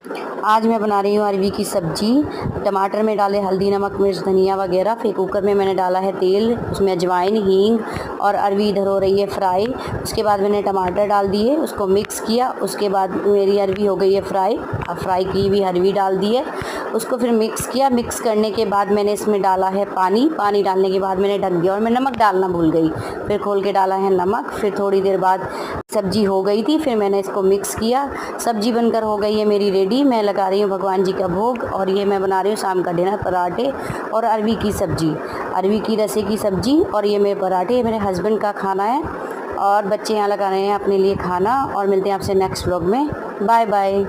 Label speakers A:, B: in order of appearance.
A: आज मैं बना रही हूँ अरवी की सब्ज़ी। टमाटर में डाले हल्दी, नमक, मिर्च, धनिया वगैरह। फिर कुकर में मैंने डाला है तेल, उसमें अजवाइन, हींग और अरवी इधर हो रही है फ्राई। उसके बाद मैंने टमाटर डाल दिए, उसको मिक्स किया। उसके बाद मेरी अरवी हो गई है फ्राई। अब फ्राई की हुई अरवी डाल दी है, उसको फिर मिक्स किया। मिक्स करने के बाद मैंने इसमें डाला है पानी। पानी डालने के बाद मैंने ढक दिया और मैं नमक डालना भूल गई। फिर खोल के डाला है नमक। फिर थोड़ी देर बाद सब्ज़ी हो गई थी, फिर मैंने इसको मिक्स किया। सब्ज़ी बनकर हो गई है मेरी रेडी। मैं लगा रही हूँ भगवान जी का भोग और ये मैं बना रही हूँ शाम का डिनर, पराठे और अरवी की सब्ज़ी, अरवी की रसे की सब्ज़ी। और ये मेरे पराठे, ये मेरे हस्बैंड का खाना है और बच्चे यहाँ लगा रहे हैं अपने लिए खाना। और मिलते हैं आपसे नेक्स्ट व्लॉग में। Bye bye.